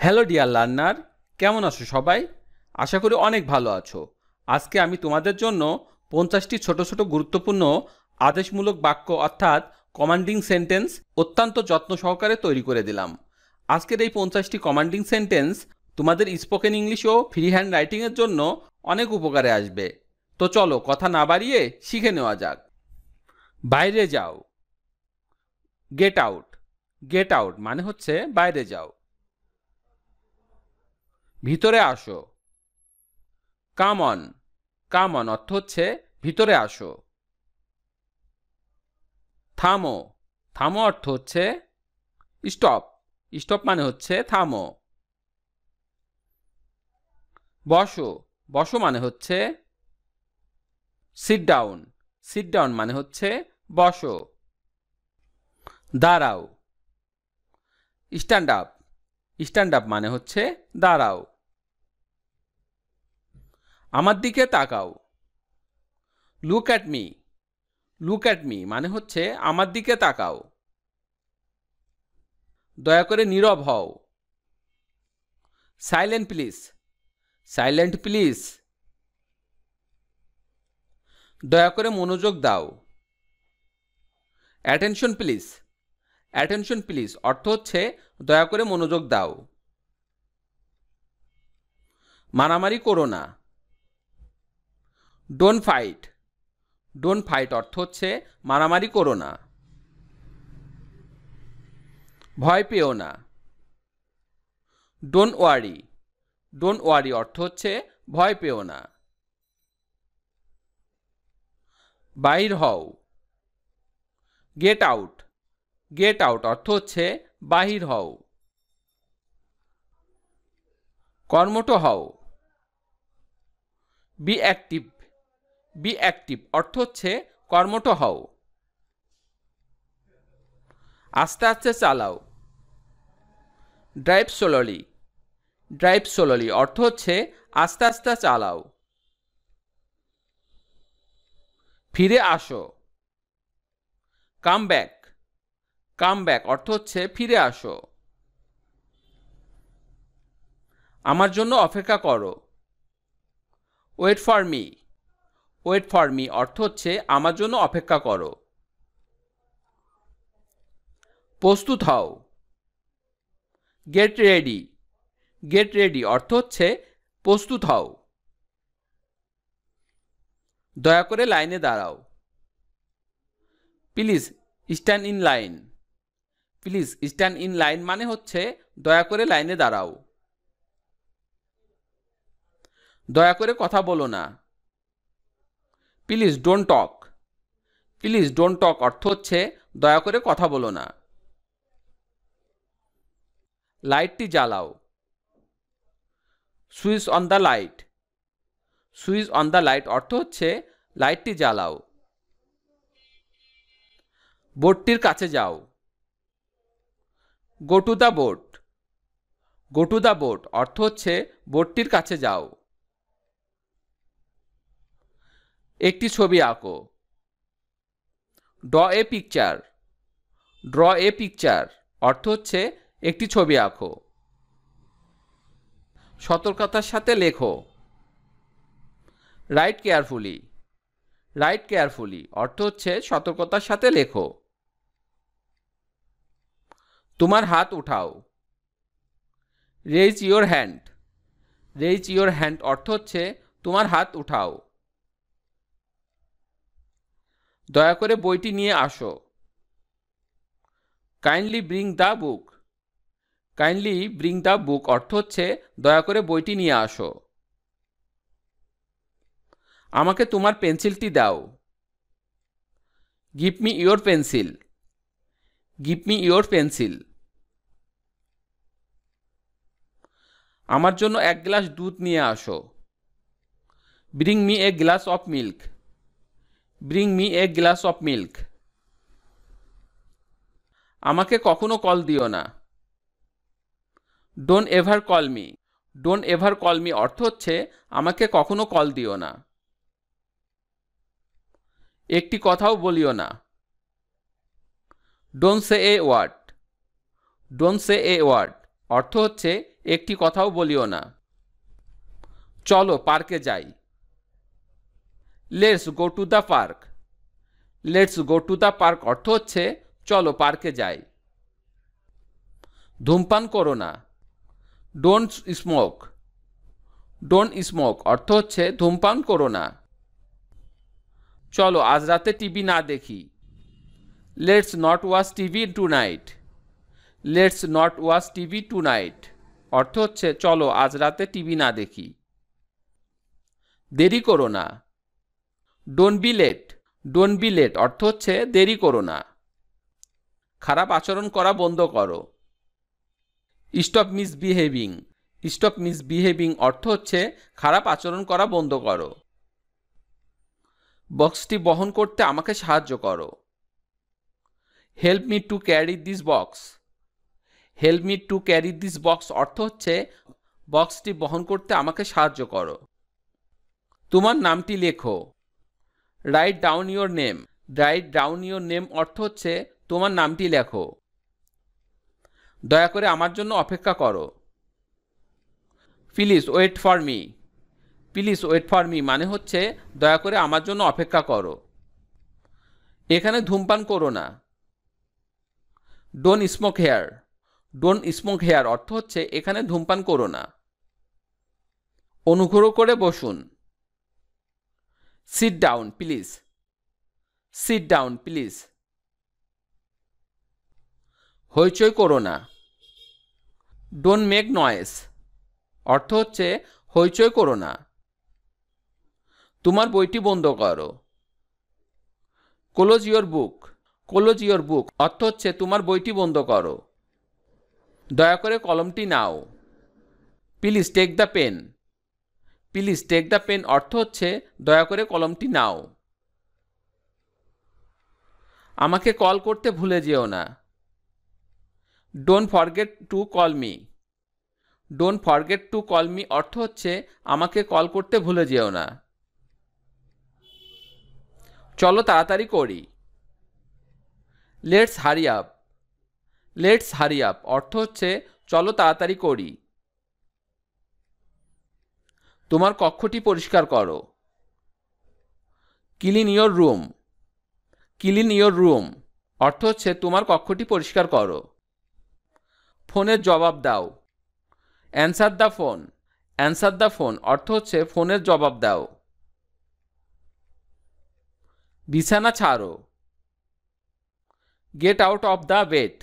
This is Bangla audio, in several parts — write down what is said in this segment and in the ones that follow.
হ্যালো ডিয়ার লার্নার, কেমন আছো সবাই? আশা করি অনেক ভালো আছো। আজকে আমি তোমাদের জন্য 50টি ছোট ছোট গুরুত্বপূর্ণ আদেশমূলক বাক্য অর্থাৎ কমান্ডিং সেন্টেন্স অত্যন্ত যত্ন সহকারে তৈরি করে দিলাম। আজকের এই 50টি কমান্ডিং সেন্টেন্স তোমাদের স্পোকেন ইংলিশ ও ফ্রি হ্যান্ড রাইটিংয়ের জন্য অনেক উপকারে আসবে। তো চলো কথা না বাড়িয়ে শিখে নেওয়া যাক। বাইরে যাও। Get out. গেট আউট মানে হচ্ছে বাইরে যাও। ভিতরে আসো। Come on. কাম অন অর্থ হচ্ছে ভিতরে আসো। থামো। থামো অর্থ হচ্ছে স্টপ। স্টপ মানে হচ্ছে থামো। বসো। বসো মানে হচ্ছে সিট ডাউন। সিট ডাউন মানে হচ্ছে বসো। দাঁড়াও। Stand up. স্ট্যান্ড আপ মানে হচ্ছে দাঁড়াও। আমার দিকে তাকাও। Look at me. Look at me মানে হচ্ছে আমার দিকে তাকাও। দয়া করে নীরব হও। Silent please. Silent please. দয়া করে মনোযোগ দাও। Attention please. অ্যাটেনশন প্লিজ অর্থ হচ্ছে দয়া করে মনোযোগ দাও। মারামারি করো না। Don't fight. ডোন্ট ফাইট অর্থ হচ্ছে মারামারি করো না। ভয় পেও না। Don't worry. ডোন্ট ওয়ারি অর্থ হচ্ছে ভয় পেও না। বাইর হও। Get out. গেট আউট অর্থ হচ্ছে বাহির হও। কর্মঠ হও। B active. বি অ্যাক্টিভ অর্থ হচ্ছে কর্মঠ হও। আস্তে আস্তে চালাও। Drive slowly. ড্রাইভ স্লোলি অর্থ হচ্ছে আস্তে আস্তে চালাও। ফিরে আসো। Come back. কাম ব্যাক অর্থ হচ্ছে ফিরে আসো। আমার জন্য অপেক্ষা করো। Wait for me. Wait for me অর্থ হচ্ছে আমার জন্য অপেক্ষা করো। প্রস্তুত হও। Get ready. গেট রেডি অর্থ হচ্ছে প্রস্তুত হও। দয়া করে লাইনে দাঁড়াও। Please stand in line. Please stand in line মানে হচ্ছে দয়া করে লাইনে দাঁড়াও। দয়া করে কথা বলো না। Please don't talk. Please don't talk অর্থ হচ্ছে দয়া করে কথা বলো না। লাইটটি জ্বালাও। Switch on the light. Switch on the light অর্থ হচ্ছে লাইটটি জ্বালাও। বোর্ডটির কাছে যাও। গো to the board. Go to the board অর্থ হচ্ছে বোর্ডটির কাছে যাও। একটি ছবি আঁকো। Draw a picture. Draw a picture অর্থ হচ্ছে একটি ছবি আঁকো। সতর্কতার সাথে লেখো। Right carefully. রাইট কেয়ারফুলি অর্থ হচ্ছে সতর্কতার সাথে লেখো। তোমার হাত উঠাও। Raise your hand. Raise your hand অর্থ হচ্ছে তোমার হাত উঠাও। দয়া করে বইটি নিয়ে আসো। Kindly bring the book. Kindly bring the book অর্থ হচ্ছে দয়া করে বইটি নিয়ে আসো। আমাকে তোমার পেন্সিলটি দাও। Give me your pencil. Give me your pencil. আমার জন্য এক গ্লাস দুধ নিয়ে আসো। Bring me a glass of milk. Bring me a glass of milk. আমাকে কখনো কল দিও না। Don't ever call me. Don't ever call me অর্থ হচ্ছে আমাকে কখনো কল দিও না। একটি কথাও বলিও না। Don't say a word. Don't say a word অর্থ হচ্ছে একটি কথাও বলিও না। চলো পার্কে যাই। Let's go to the park. Let's go to the park অর্থ হচ্ছে চলো পার্কে যাই। ধূমপান করো না। Don't smoke. ডোন্ট স্মোক অর্থ হচ্ছে ধূমপান করো না। চলো আজ রাতে টিভি না দেখি। Let's not watch TV tonight. Let's not watch TV tonight অর্থ হচ্ছে চলো আজ রাতে টিভি না দেখি। দেরি করো না। Don't be late. Don't be late অর্থ হচ্ছে দেরি করো না। খারাপ আচরণ করা বন্ধ করো। স্টপ মিসবিহেভিং। স্টপ মিসবিহেভিং অর্থ হচ্ছে খারাপ আচরণ করা বন্ধ করো। বক্সটি বহন করতে আমাকে সাহায্য করো। Help me to carry this box. Help me to carry this box অর্থ হচ্ছে বক্সটি বহন করতে আমাকে সাহায্য করো। তোমার নামটি লেখো। Write down your name. Write down your name অর্থ হচ্ছে তোমার নামটি লেখো। দয়া করে আমার জন্য অপেক্ষা করো। Please wait for me. Please wait for me মানে হচ্ছে দয়া করে আমার জন্য অপেক্ষা করো। এখানে ধূমপান করো না। Don't smoke here. Don't smoke here অর্থ হচ্ছে এখানে ধূমপান করো না। অনুগ্রহ করে বসুন। Sit down please. Sit down please. হইচই করো না। ডোন্ট মেক নয়েজ অর্থ হচ্ছে হইচই করো না। তোমার বইটি বন্ধ করো। Close your book. Close your book অর্থ হচ্ছে তোমার বইটি বন্ধ করো। দয়া করে কলমটি নাও। Please take the pen. Please take the pen অর্থ হচ্ছে দয়া করে কলমটি নাও। আমাকে কল করতে ভুলে যেও না। Don't forget to call me. Don't forget to call me অর্থ হচ্ছে আমাকে কল করতে ভুলে যেও না। চলো তাড়াতাড়ি করি। Let's hurry up. Let's hurry up অর্থ হচ্ছে চলো তাড়াতাড়ি করি। তোমার কক্ষটি পরিষ্কার করো। Clean your room. Clean your room অর্থ হচ্ছে তোমার কক্ষটি পরিষ্কার করো। ফোনের জবাব দাও। Answer the phone. Answer the phone অর্থ হচ্ছে ফোনের জবাব দাও। বিছানা ছাড়ো। Get out of the bed.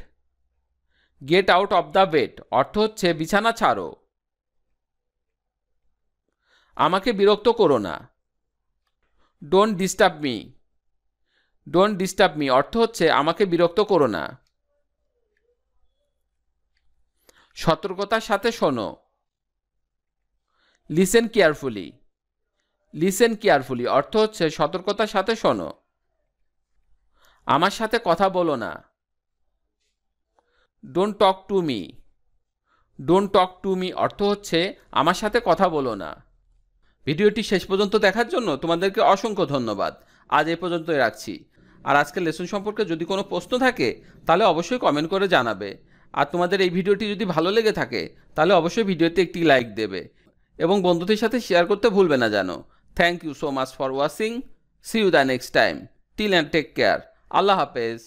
Get out of the bed অর্থ হচ্ছে বিছানা ছাড়ো। আমাকে বিরক্ত করো না। Don't disturb me. Don't disturb me অর্থ হচ্ছে আমাকে বিরক্ত করো না। সতর্কতার সাথে শোনো। Listen carefully. লিসেন কেয়ারফুলি অর্থ হচ্ছে সতর্কতার সাথে শোনো। আমার সাথে কথা বলো না। Don't talk to me. Don't talk to me অর্থ হচ্ছে আমার সাথে কথা বলো না। ভিডিওটি শেষ পর্যন্ত দেখার জন্য তোমাদেরকে অসংখ্য ধন্যবাদ। আজ এই পর্যন্তই রাখছি। আর আজকের লেসন সম্পর্কে যদি কোনো প্রশ্ন থাকে তাহলে অবশ্যই কমেন্ট করে জানাবে। আর তোমাদের এই ভিডিওটি যদি ভালো লেগে থাকে তাহলে অবশ্যই ভিডিওতে একটি লাইক দেবে এবং বন্ধুদের সাথে শেয়ার করতে ভুলবে না যেন। Thank you so much for watching. See you the next time. Till and take care. আল্লাহ হাফেজ।